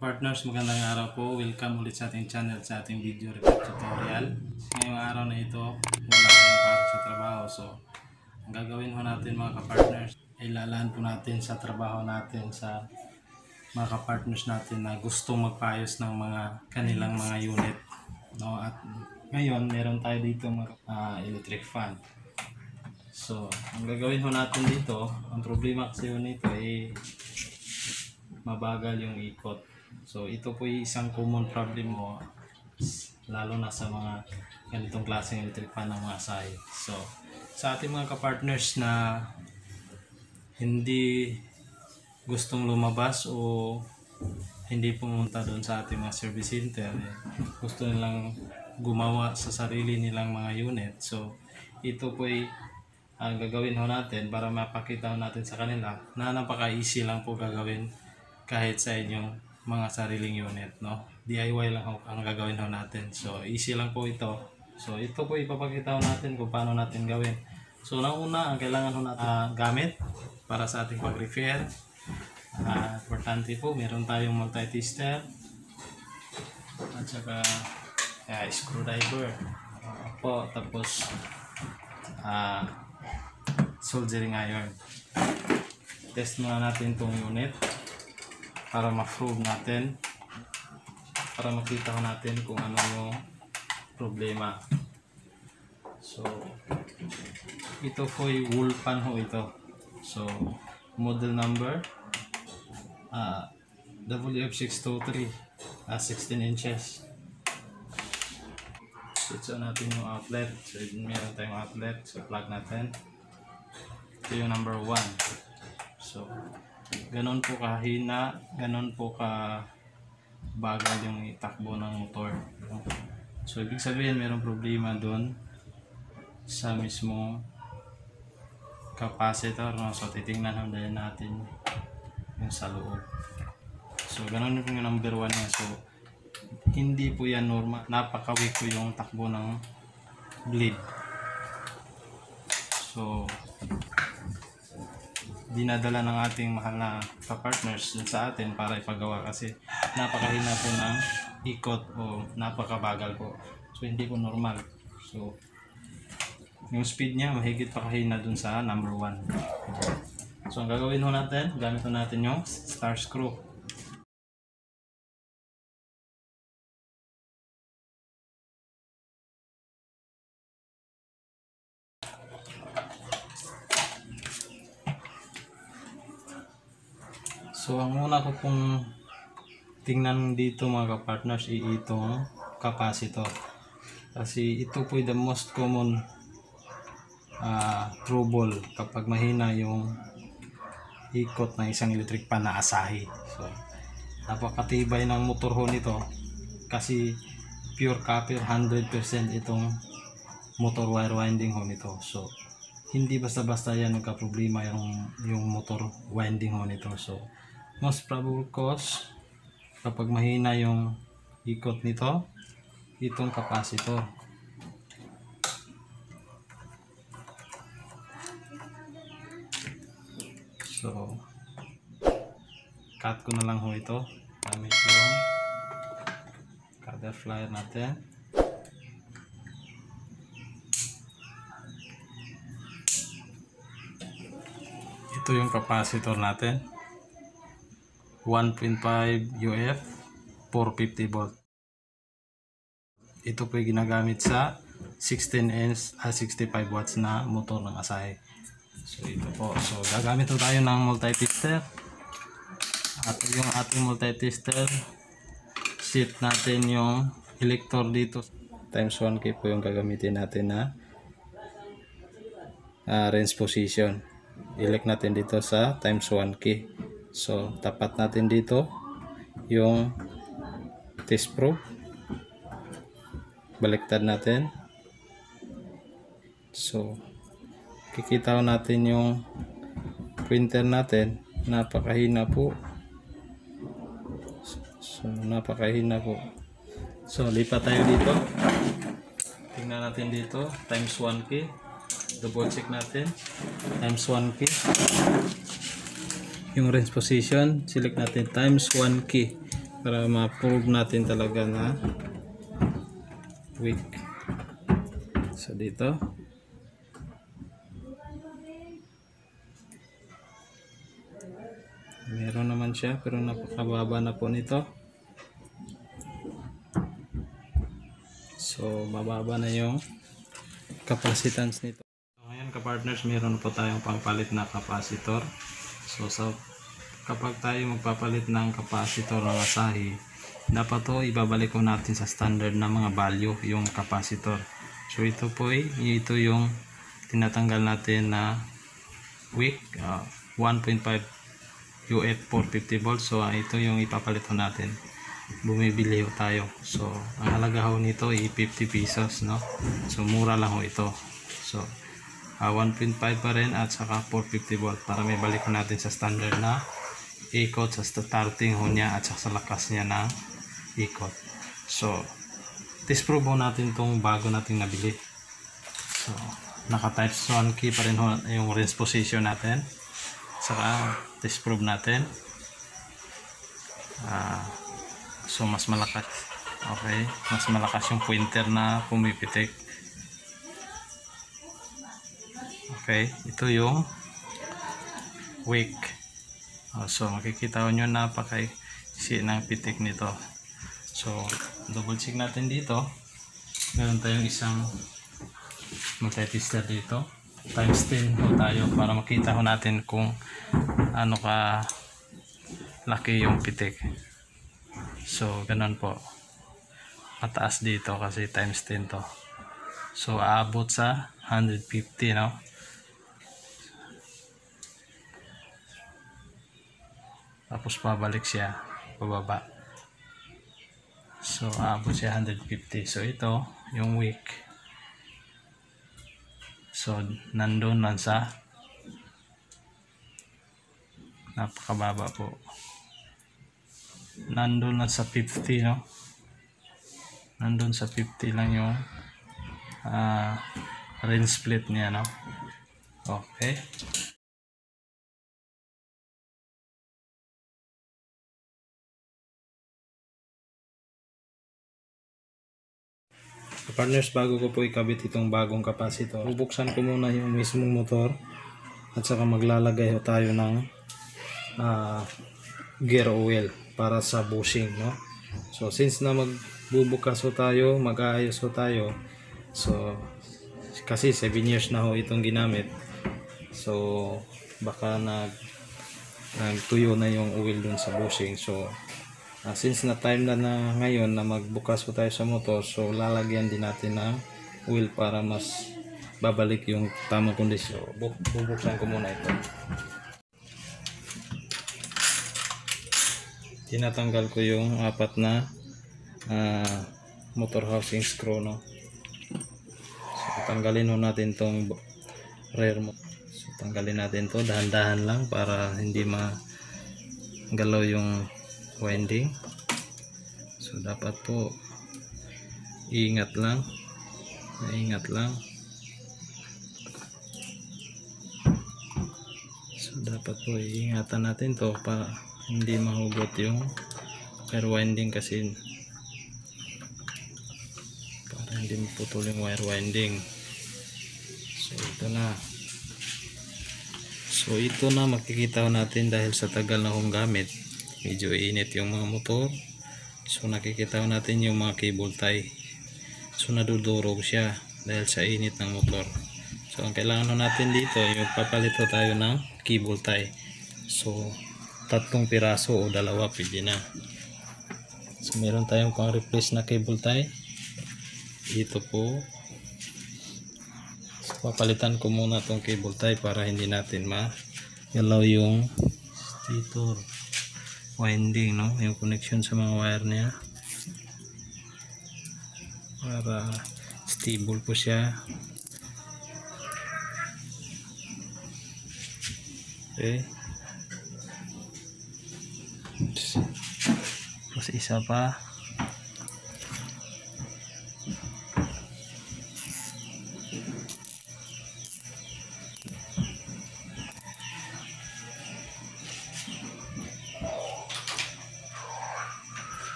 Partners, magandang araw po. Welcome ulit sa ating channel, sa ating video repair tutorial. Ngayong araw na ito, wala tayong pasok sa trabaho. So, ang gagawin ho natin mga kapartners, ay lalaan po natin sa trabaho natin sa mga kapartners natin na gustong magpaayos ng mga kanilang mga unit. No? At ngayon, meron tayo dito mga electric fan. So, ang gagawin ho natin dito, ang problema kasi ho nito ay mabagal yung ikot. So ito po yung isang common problem mo, lalo na sa mga ganitong klaseng electric fan ng mga asahe. So sa ating mga kapartners na hindi gustong lumabas o hindi pumunta doon sa ating mga service center, gusto nilang gumawa sa sarili nilang mga unit. So ito po ay ang gagawin ho natin para mapakita natin sa kanila na napaka-easy lang po gagawin kahit sa inyong mga sariling unit, no? DIY lang ang gagawin ho natin. So easy lang po ito. So ito po ipapakita ho natin kung paano natin gawin. So una ang kailangan ho natin gamit para sa ating pag-repair. Importante po, meron tayong multi-tester at saka screwdriver po, tapos soldering iron. Test muna natin itong unit para ma-prove natin, para makita ko natin kung ano yung problema. So ito po yung wool pan ho ito. So model number WF623, 16 inches. Switch on natin yung outlet. So meron tayong outlet, so plug natin. Ito yung number 1. So ganon po kahina, ganon po ka bagal yung itakbo ng motor. So ibig sabihin mayroong problema doon sa mismo capacitor, no? So titingnan din natin yung sa loob. So ganon po yung number 1 niya. So hindi po yan normal, napaka-weak po yung takbo ng bleed. So dinadala ng ating mahal na ka-partners sa atin para ipagawa kasi napakahina po ng ikot o napakabagal po. So hindi po normal. So yung speed niya mahigit pa kahina dun sa number 1. So ang gagawin ho natin, gamit ho natin yung star screw. So ang una ko pong tingnan dito mga ka-partners ay itong capacitor. Kasi ito po the most common trouble kapag mahina yung ikot ng isang electric fan na asahi. So napakatibay ng motor ho nito kasi pure copper 100% itong motor wire winding ho nito. So hindi basta-basta yan nagka-problema yung motor winding ho nito. So most probable cause kapag mahina yung ikot nito, itong capacitor. So cut ko na lang ho ito gamit yung cutter flyer natin. Ito yung capacitor natin, 1.5 UF 450 volt. Ito po yung ginagamit sa 16 inch 65 watts na motor ng asahe. So ito po. So gagamit po tayo ng multi-tester. At yung ating multi-tester, set natin yung elector dito. Times 1K po yung gagamitin natin na range position. Elect natin dito sa times 1K. So tapat natin dito yung test probe, baliktad natin. So kikita natin yung printer natin, napakahina po. So napakahina po. So lipat tayo dito, tingnan natin dito times 1K, double check natin times 1K. Yung range position, select natin times 1 key. para ma-prove natin talaga na weak. So dito meron naman siya pero napakababa na po nito. So mababa na yung capacitance nito. So, ngayon ka-partners, meron po tayong pangpalit na capacitor. So kapag tayo magpapalit ng capacitor ng Asahi, dapat to ibabalik ko natin sa standard na mga value yung capacitor. So ito po ito yung tinatanggal natin na weak 1.5 UF 450 volts. So ito yung ipapalit ko natin. Bumibili ho tayo. So ang halaga ho nito ay 50 pesos, no? So mura lang ho ito. So 1.5 pa rin at saka 450 volt para may balik natin sa standard na ikot sa starting ho niya at saka sa lakas niya ng ikot. So test probe ho natin tong bago nating nabili. So naka types 1 key pa rin ho yung range position natin. Saka test probe natin. So mas malakas. Okay, mas malakas yung pointer na pumipitik. Okay, ito yung weak. So makikita nyo napakaisi ng pitik nito. So double check natin dito. Meron tayong isang multi-tester dito. Times 10 ho tayo para makita ho natin kung ano ka laki yung pitik. So ganun po. Mataas dito kasi times 10 to. So aabot sa 150, no? Tapos pabalik siya pababa. So aabot siya 150. So ito yung weak. So nandun lang sa napakababa po. Nandun lang sa 50, no? Nandun sa 50 lang yung range split niya, no? Okay. Partners, bago ko po ikabit itong bagong capacitor, bubuksan ko muna yung mismong motor at saka maglalagay ho tayo ng gear oil para sa bushing, no? So since na magbubukas ho tayo, mag-aayos ho tayo, so kasi 7 years na ho itong ginamit, so baka nagtuyo na yung oil dun sa bushing. So since na time na ngayon na magbukas po tayo sa motor, so lalagyan din natin ng oil para mas babalik yung tamang kondisyon. Bubuksan ko muna ito. Tinatanggal ko yung 4 na motor housing screw, no? So tanggalin ho natin tong rear mo. So tanggalin natin to dahan-dahan lang para hindi magalaw yung winding. So dapat po ingat lang. So dapat po iingatan natin to para hindi mahugot yung wire winding, kasi para hindi maputol yung wire winding. So ito na makikita natin dahil sa tagal na kong gamit, medyo init yung mga motor. So nakikita natin yung mga cable tie. So nadudurog siya dahil sa init ng motor. So ang kailangan natin dito, yung papalito tayo ng cable tie. So 3 piraso o 2 pwede na. So meron tayong pang replace na cable tie dito po. So papalitan ko muna tong cable tie para hindi natin magalaw yung stator winding, no? Yung connection sa mga wire niya, para stable po siya. Okay, tapos isa pa.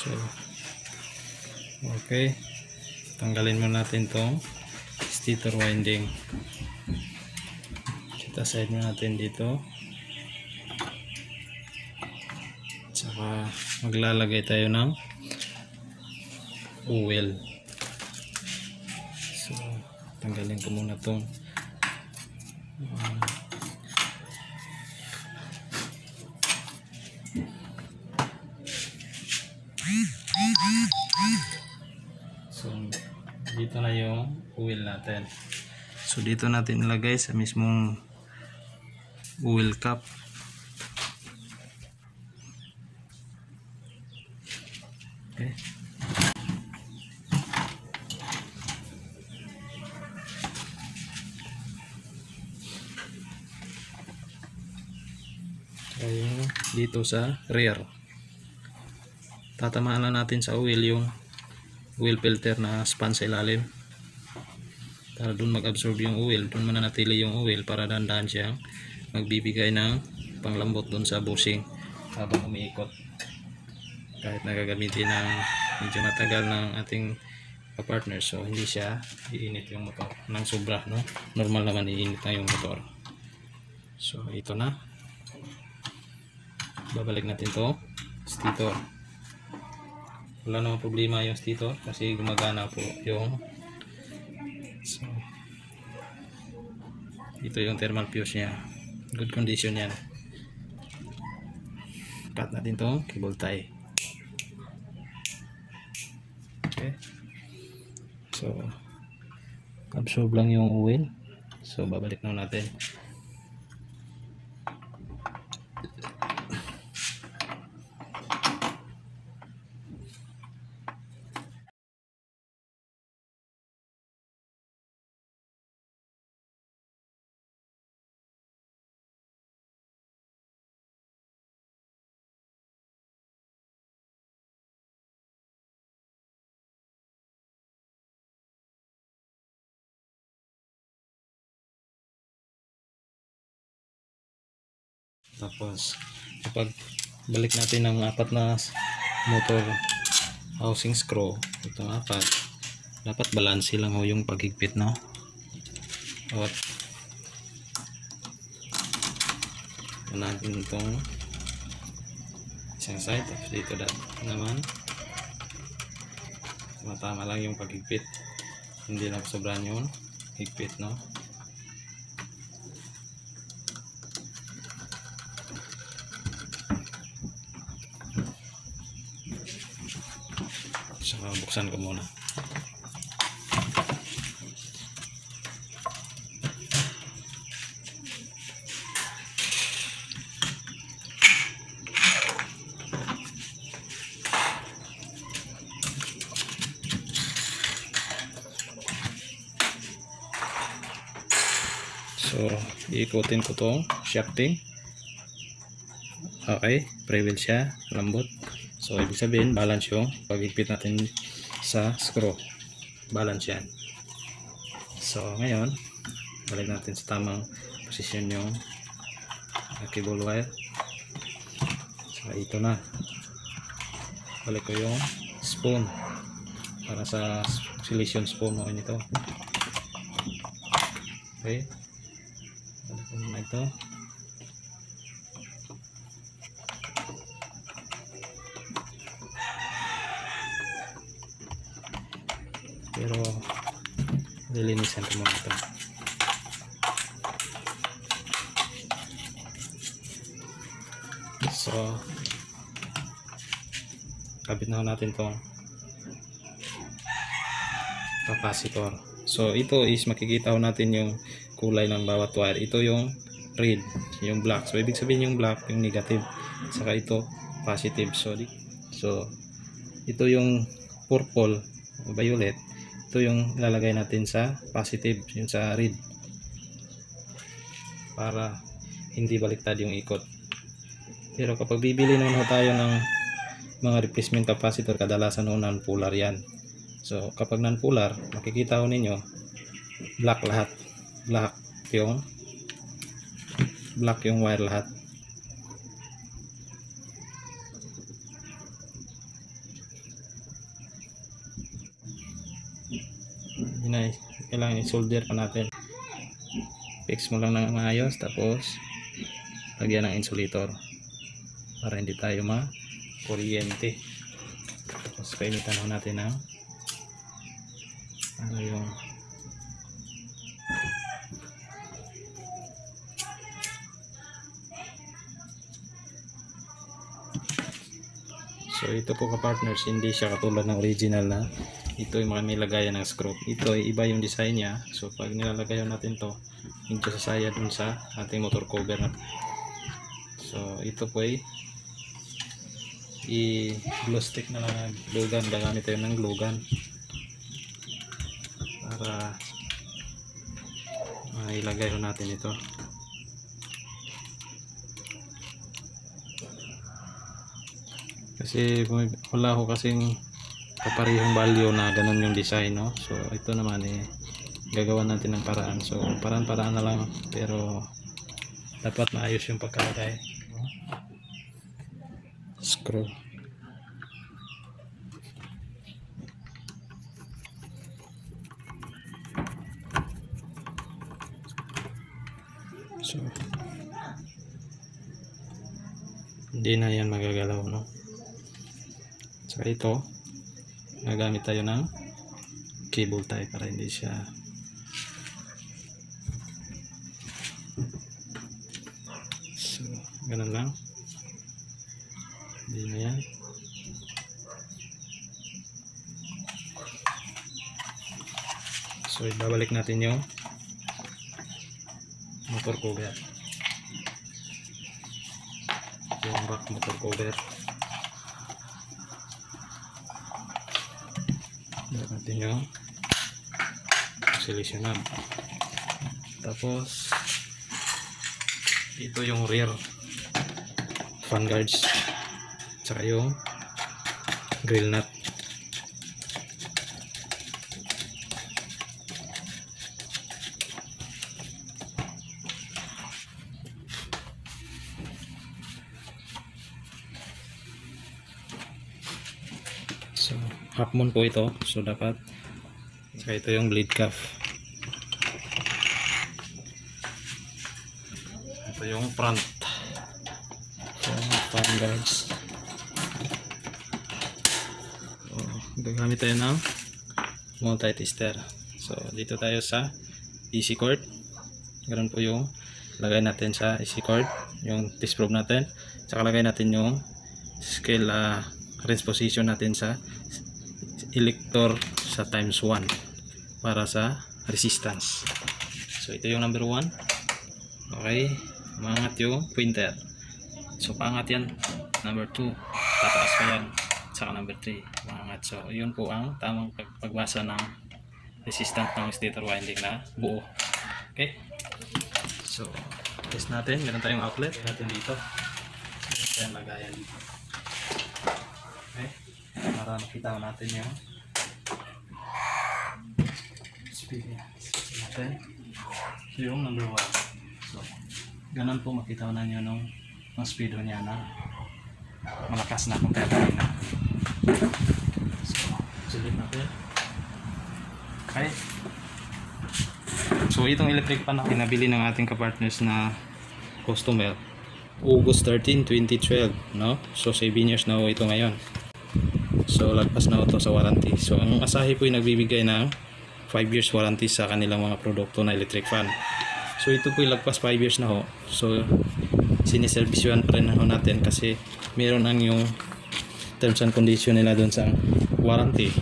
So okay, tanggalin mo natin tong stator winding. Kita side mo natin dito, saka maglalagay tayo ng oil. So tanggalin ko muna tong so dito na yung oil natin. So dito natin ilagay sa mismong oil cup. Okay. Kaya dito sa rear, tatamaan na natin sa oil yung oil filter na span sa ilalim para dun mag-absorb yung oil, dun mananatili yung oil para dandahan siyang magbibigay ng panglambot dun sa bushing habang umiikot. Kahit nagagamitin ng medyo matagal ng ating partner, so hindi siya iinit yung motor ng sobra, no? Normal naman iinit na yung motor. So ito na, babalik natin to stator. Wala namang problema yung stator kasi gumagana po yung, so ito yung thermal fuse nya, good condition yan. Cut natin tong cable tie. Okay, so absorb lang yung oil, so babalik na natin. Tapos kapag balik natin ng apat na motor housing screw, itong apat, dapat balanse lang ho yung paghigpit, no? At natin itong isang side, tapos dito naman tama lang yung paghigpit, hindi na sobrang yung higpit, no? Saka buksan ko muna. So iikutin ko tong shafting. Okay, pre-wheel siya, lambot. So ibig sabihin balance yung paghigpit natin sa screw, balance yan. So ngayon balik natin sa tamang posisyon yung cable wire. So ito na, balik ko yung spoon para sa solution spoon mo ito. Okay, balik ko na ito. Pero lilinisan ko muna ito. So kabit na natin itong capacitor. So ito is makikita natin yung kulay ng bawat wire. Ito yung red, yung black. So ibig sabihin yung black yung negative, saka ito positive. So ito yung purple, violet, ito yung ilalagay natin sa positive, yung sa red, para hindi baliktad yung ikot. Pero kapag bibili naman ho tayo ng mga replacement capacitor, kadalasan ho non-polar yan. So kapag non-polar, makikita ho ninyo black lahat, black yung wire lahat. na kailangan i-solder pa natin. Fix mo lang ng maayos, tapos lagyan ng insulator para hindi tayo ma-kuryente. Tapos painitan ho natin ng ano yung so ito po ka-partners, hindi siya katulad ng original na ito yung mga nilagayan ng screw. Ito ay iba yung design niya. So pag nilalagayan natin to, hindi sasaya dun sa ating motor cover na. So ito po ay glue stick na lang, glue gun. Gagamit tayo ng glue gun para ilagay ho natin ito. Kasi wala ko kasing kaparehong value na ganun yung design, no? So ito naman gagawa natin ng paraan. So paraan na lang, pero dapat maayos yung pagkalagay. Screw. So hindi na yan magagalaw, no? So ito, nagamit tayo ng cable tie para hindi siya so ganun lang, hindi na yan. So ibabalik natin yung motor cover, yung back motor cover. Natin yung solutionan. Tapos ito yung rear fan guards, tsaka yung grill nut. So half moon po ito, so dapat. Saka ito yung bleed cuff. Ito yung front. So fan guards. So gagamit tayo ng multi-tester. So dito tayo sa easy cord. Ganun po yung lagay natin sa easy cord, yung test probe natin. Saka lagay natin yung scale range position natin sa elector sa times 1 para sa resistance. So ito yung number 1. Okay, maangat yung pointer. So paangat yan. Number 2, tataas pa yan. Saka number 3, maangat. So yun po ang tamang pagbasa ng resistance ng stator winding na buo. Okay, so test natin. Meron tayong outlet natin dito. Ito yung lagayan dito. Okay, para makita natin yung speed niya. So yung number 1. So ganun po makita na nyo nung speed niya na malakas na kung kaya na. So sulit natin. Okay, so itong electric pan na pinabili ng ating kapartners na customer August 13, 2012, no? So 7 years na ito ngayon. So lagpas na ito sa warranty. So ang Asahi po ay nagbibigay ng 5 years warranty sa kanilang mga produkto na electric fan. So ito po ay lagpas 5 years na ho. So siniservisyohan pa rin ho natin kasi meron ang yung terms and condition nila doon sa warranty.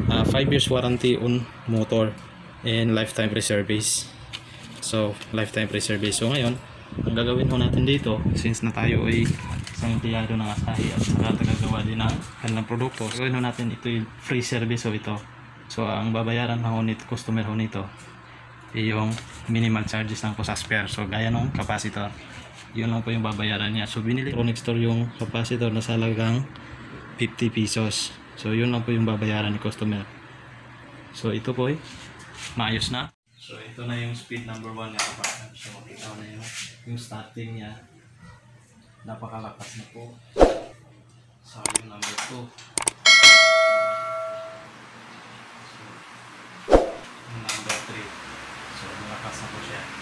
5 years warranty on motor and lifetime pre-service. So lifetime pre-service. So ngayon, ang gagawin ho natin dito, since na tayo ay isang empleyado ng Asahi at saka tagagawa din ng kanilang produkto, so gawin ho natin ito yung free service ho ito. So ang babayaran ho nito, customer ho nito, yung minimal charges lang po sa spare. So gaya ng capacitor, yun lang po yung babayaran niya. So binili Electronic Store yung capacitor na sa halagang 50 pesos. So yun lang po yung babayaran ni customer. So ito po ay maayos na. So ito na yung speed number 1 niya kapag. So makita na yung starting niya. Napakalakas na po. Sa yung number 2. So, na po siya.